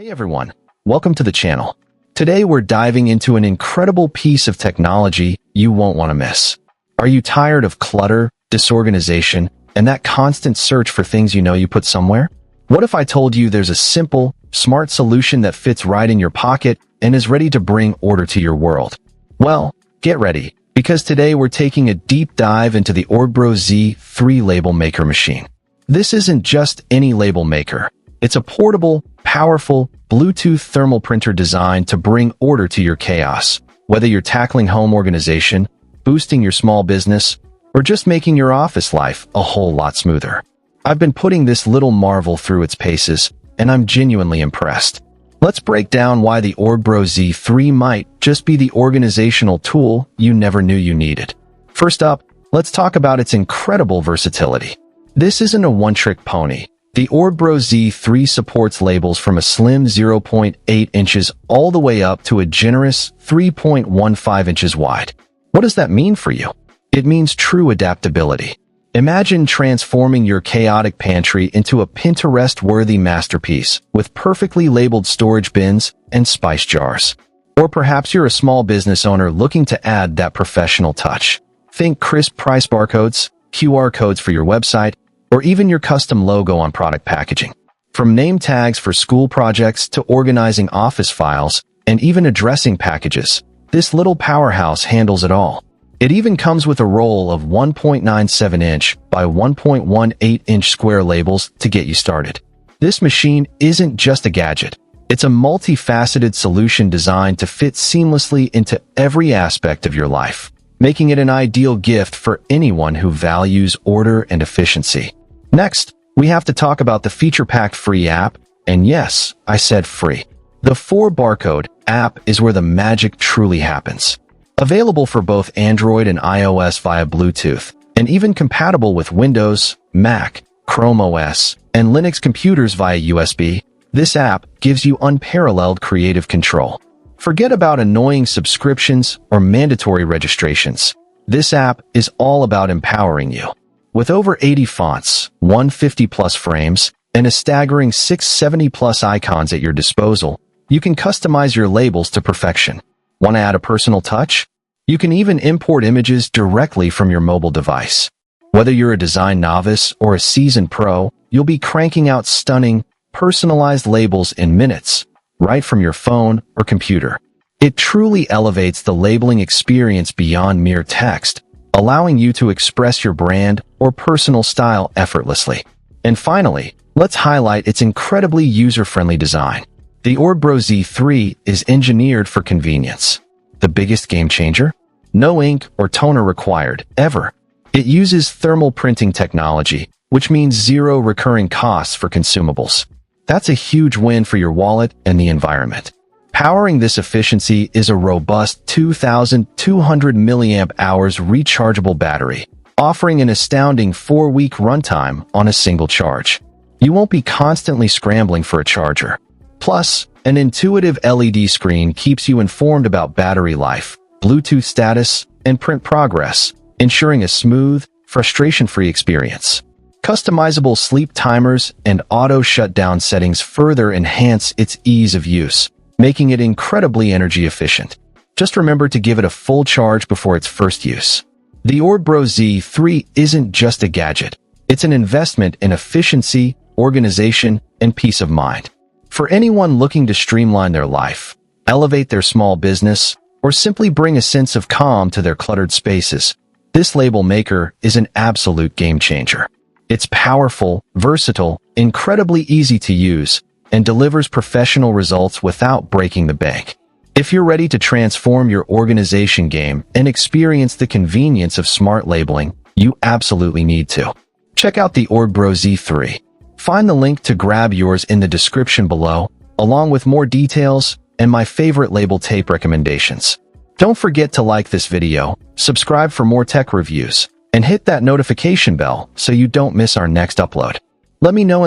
Hey everyone, welcome to the channel. Today we're diving into an incredible piece of technology you won't want to miss. Are you tired of clutter, disorganization, and that constant search for things you know you put somewhere? What if I told you there's a simple, smart solution that fits right in your pocket and is ready to bring order to your world? Well, get ready, because today we're taking a deep dive into the ORGBRO Z3 Label Maker machine. This isn't just any label maker. It's a portable, powerful, Bluetooth thermal printer designed to bring order to your chaos. Whether you're tackling home organization, boosting your small business, or just making your office life a whole lot smoother. I've been putting this little marvel through its paces, and I'm genuinely impressed. Let's break down why the ORGBRO Z3 might just be the organizational tool you never knew you needed. First up, let's talk about its incredible versatility. This isn't a one-trick pony. The ORGBRO Z3 supports labels from a slim 0.8 inches all the way up to a generous 3.15 inches wide. What does that mean for you? It means true adaptability. Imagine transforming your chaotic pantry into a Pinterest-worthy masterpiece with perfectly labeled storage bins and spice jars. Or perhaps you're a small business owner looking to add that professional touch. Think crisp price barcodes, QR codes for your website, or even your custom logo on product packaging. From name tags for school projects to organizing office files and even addressing packages, this little powerhouse handles it all. It even comes with a roll of 1.97-inch by 1.18-inch square labels to get you started. This machine isn't just a gadget. It's a multifaceted solution designed to fit seamlessly into every aspect of your life, making it an ideal gift for anyone who values order and efficiency. Next, we have to talk about the feature-packed free app, and yes, I said free. The 4Barcode app is where the magic truly happens. Available for both Android and iOS via Bluetooth, and even compatible with Windows, Mac, Chrome OS, and Linux computers via USB, this app gives you unparalleled creative control. Forget about annoying subscriptions or mandatory registrations. This app is all about empowering you. With over 80 fonts, 150-plus frames, and a staggering 670-plus icons at your disposal, you can customize your labels to perfection. Want to add a personal touch? You can even import images directly from your mobile device. Whether you're a design novice or a seasoned pro, you'll be cranking out stunning, personalized labels in minutes, right from your phone or computer. It truly elevates the labeling experience beyond mere text, allowing you to express your brand or personal style effortlessly. And finally, let's highlight its incredibly user-friendly design. The ORGBRO Z3 is engineered for convenience. The biggest game changer? No ink or toner required, ever. It uses thermal printing technology, which means zero recurring costs for consumables. That's a huge win for your wallet and the environment. Powering this efficiency is a robust 2,200 milliamp hours rechargeable battery, offering an astounding 4-week runtime on a single charge. You won't be constantly scrambling for a charger. Plus, an intuitive LED screen keeps you informed about battery life, Bluetooth status, and print progress, ensuring a smooth, frustration-free experience. Customizable sleep timers and auto-shutdown settings further enhance its ease of use, making it incredibly energy efficient. Just remember to give it a full charge before its first use. The ORGBRO Z3 isn't just a gadget. It's an investment in efficiency, organization, and peace of mind. For anyone looking to streamline their life, elevate their small business, or simply bring a sense of calm to their cluttered spaces, this label maker is an absolute game changer. It's powerful, versatile, incredibly easy to use, and delivers professional results without breaking the bank. If you're ready to transform your organization game and experience the convenience of smart labeling, you absolutely need to. Check out the ORGBRO Z3. Find the link to grab yours in the description below, along with more details and my favorite label tape recommendations. Don't forget to like this video, subscribe for more tech reviews, and hit that notification bell so you don't miss our next upload. Let me know